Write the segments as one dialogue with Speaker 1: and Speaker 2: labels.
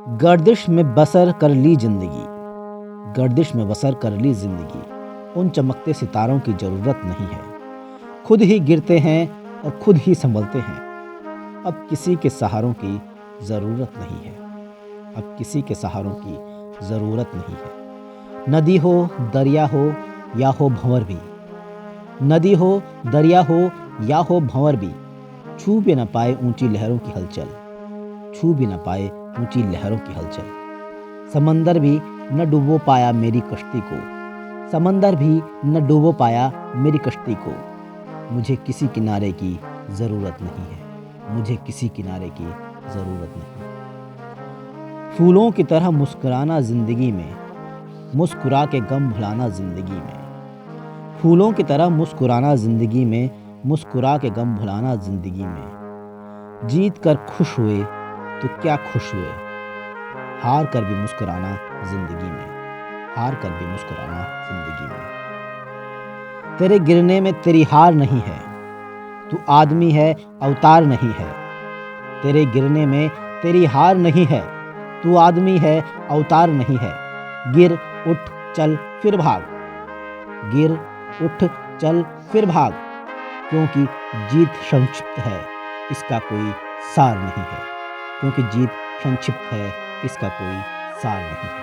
Speaker 1: गर्दिश में बसर कर ली जिंदगी, गर्दिश में बसर कर ली जिंदगी। उन चमकते सितारों की जरूरत नहीं है। खुद ही गिरते हैं और खुद ही संभलते हैं। अब किसी के सहारों की जरूरत नहीं है। अब किसी के सहारों की जरूरत नहीं है। नदी हो, दरिया हो या हो भंवर भी, नदी हो, दरिया हो या हो भंवर भी, छू भी न पाए ऊंची लहरों की हलचल, छू भी न पाए ऊंची लहरों की हलचल। समंदर भी न डूबो पाया मेरी कश्ती को, समंदर भी न डूबो पाया मेरी कश्ती को। मुझे किसी किनारे की ज़रूरत नहीं है, मुझे किसी किनारे की ज़रूरत नहीं। फूलों की तरह मुस्कुराना ज़िंदगी में, मुस्कुरा के गम भुलाना ज़िंदगी में। फूलों की तरह मुस्कुराना ज़िंदगी में, मुस्कुरा के गम भुलाना ज़िंदगी में। जीत कर खुश हुए तो क्या खुश हुए, हार कर भी मुस्कुराना ज़िंदगी में, हार कर भी मुस्कुराना ज़िंदगी में। तेरे गिरने में तेरी हार नहीं है, तू आदमी है अवतार नहीं है। तेरे गिरने में तेरी हार नहीं है, तू आदमी है अवतार नहीं है। गिर उठ चल फिर भाग, गिर उठ चल फिर भाग, क्योंकि जीत संक्षिप्त है इसका कोई सार नहीं है, क्योंकि जीत संक्षिप्त है इसका कोई सार नहीं है।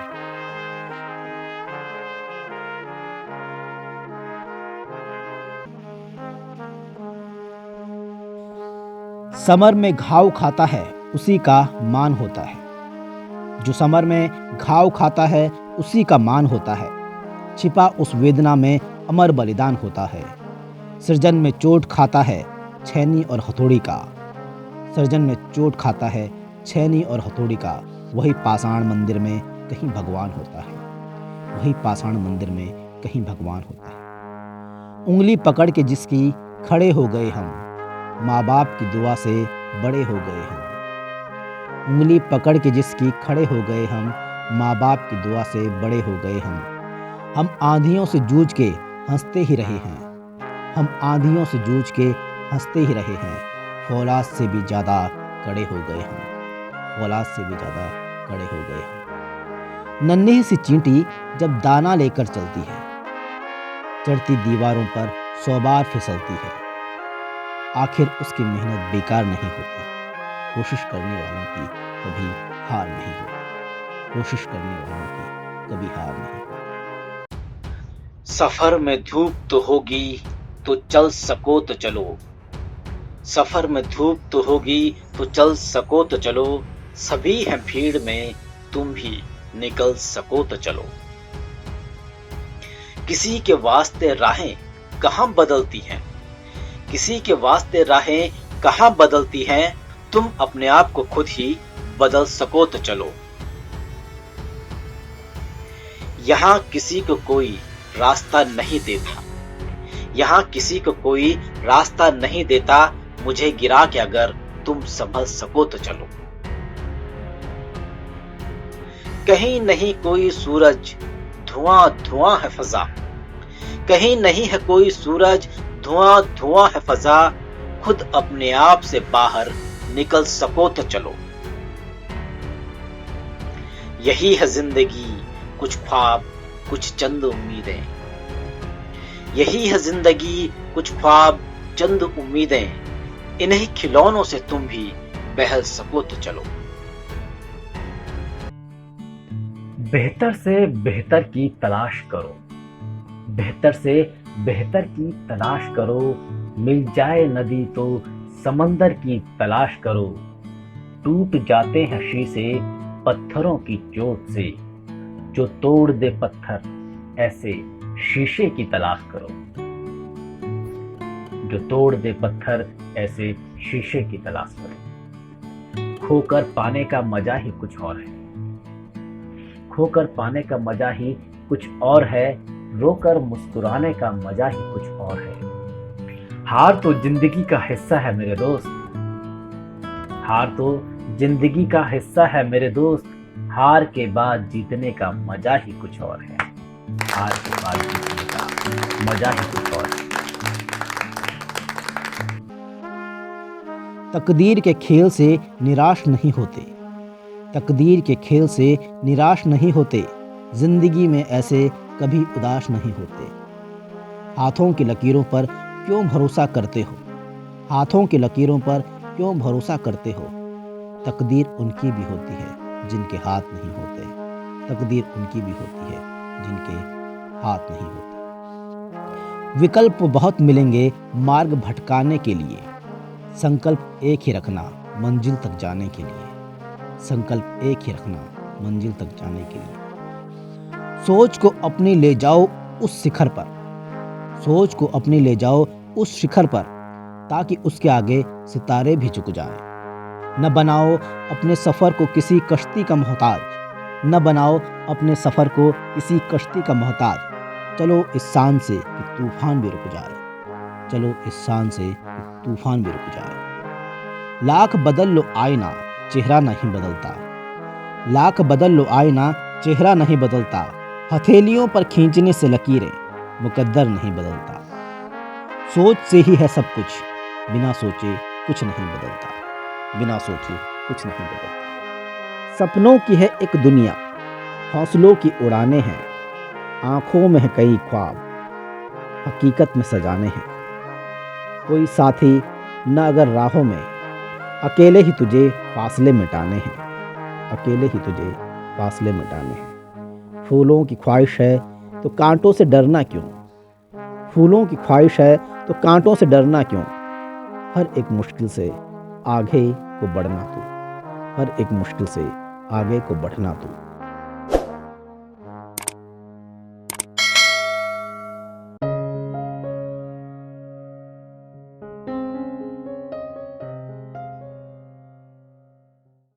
Speaker 1: समर में घाव खाता है उसी का मान होता है, जो समर में घाव खाता है उसी का मान होता है। छिपा उस वेदना में अमर बलिदान होता है। सृजन में चोट खाता है छैनी और हथौड़ी का, सृजन में चोट खाता है छैनी और हथौड़ी का। वही पाषाण मंदिर में कहीं भगवान होता है, वही पाषाण मंदिर में कहीं भगवान होता है। उंगली पकड़ के जिसकी खड़े हो गए हम, माँ बाप की दुआ से बड़े हो गए हम। उंगली पकड़ के जिसकी खड़े हो गए हम, माँ बाप की दुआ से बड़े हो गए हम। हम आंधियों से जूझ के हंसते ही रहे हैं, हम आंधियों से जूझ के हंसते ही रहे हैं। फौलाद से भी ज़्यादा कड़े हो गए हम, फौलाद से भी ज़्यादा कड़े हो गए हम। नन्ही सी चींटी जब दाना लेकर चलती है, चढ़ती दीवारों पर 100 बार फिसलती है। आखिर उसकी मेहनत बेकार नहीं होती। कोशिश करने वालों की कभी हार नहीं होती, कोशिश करने वालों की कभी हार नहीं होती।
Speaker 2: सफर में धूप तो होगी तो चल सको तो चलो, सफर में धूप तो होगी तो चल सको तो चलो। सभी हैं भीड़ में तुम भी निकल सको तो चलो। किसी के वास्ते राहें कहां बदलती हैं, किसी के वास्ते राहें कहां बदलती हैं। तुम अपने आप को खुद ही बदल सको तो चलो। यहां किसी को कोई रास्ता नहीं देता, यहां किसी को कोई रास्ता नहीं देता। मुझे गिरा के अगर तुम संभल सको तो चलो। कहीं नहीं कोई सूरज, धुआं धुआं है फजा, कहीं नहीं है कोई सूरज, धुआं धुआं है फजा। खुद अपने आप से बाहर निकल सको तो चलो। यही है जिंदगी, कुछ ख्वाब कुछ चंद उम्मीदें, यही है जिंदगी, कुछ ख्वाब चंद उम्मीदें। इन्हीं खिलौनों से तुम भी बहल सको तो चलो।
Speaker 3: बेहतर से बेहतर की तलाश करो, बेहतर से बेहतर की तलाश करो। मिल जाए नदी तो समंदर की तलाश करो। टूट जाते हैं शीशे पत्थरों की चोट से, जो तोड़ दे पत्थर ऐसे शीशे की तलाश करो, जो तोड़ दे पत्थर ऐसे शीशे की तलाश करो। खोकर पाने का मजा ही कुछ और है, खोकर पाने का मजा ही कुछ और है। रोकर मुस्कुराने का मजा ही कुछ और है। हार तो जिंदगी का हिस्सा है मेरे दोस्त, हार तो जिंदगी का हिस्सा है मेरे दोस्त। हार के बाद जीतने का मजा ही कुछ और है, हार के बाद जीतने का मजा ही कुछ और है।
Speaker 1: तकदीर के खेल से निराश नहीं होते, तकदीर के खेल से निराश नहीं होते, जिंदगी में ऐसे कभी उदास नहीं होते। हाथों की लकीरों पर क्यों भरोसा करते हो, हाथों की लकीरों पर क्यों भरोसा करते हो। तकदीर उनकी भी होती है जिनके हाथ नहीं होते, तकदीर उनकी भी होती है जिनके हाथ नहीं होते। विकल्प बहुत मिलेंगे मार्ग भटकाने के लिए, संकल्प एक ही रखना मंजिल तक जाने के लिए, संकल्प एक ही रखना मंजिल तक जाने के लिए। सोच को अपनी ले जाओ उस शिखर पर, सोच को अपनी ले जाओ उस शिखर पर, ताकि उसके आगे सितारे भी झुक जाएं। न बनाओ अपने सफ़र को किसी कश्ती का मोहताज, न बनाओ अपने सफ़र को किसी कश्ती का मोहताज। चलो इस शान से कि तूफान भी रुक जाए, चलो इस शान से कि तूफान भी रुक जाए। लाख बदल लो आईना, चेहरा नहीं बदलता, लाख बदल लो आईना, चेहरा नहीं बदलता। हथेलियों पर खींचने से लकीरें, मुकद्दर नहीं बदलता। सोच से ही है सब कुछ, बिना सोचे कुछ नहीं बदलता, बिना सोचे कुछ नहीं बदलता। सपनों की है एक दुनिया, हौसलों की उड़ाने हैं, आंखों में है कई ख्वाब, हकीकत में सजाने हैं। कोई साथी न अगर राहों में, अकेले ही तुझे फासले मिटाने हैं, अकेले ही तुझे फासले मिटाने हैं। फूलों की ख्वाहिश है तो कांटों से डरना क्यों, फूलों की ख्वाहिश है तो कांटों से डरना क्यों। हर एक मुश्किल से आगे को बढ़ना तू, हर एक मुश्किल से आगे को बढ़ना तू।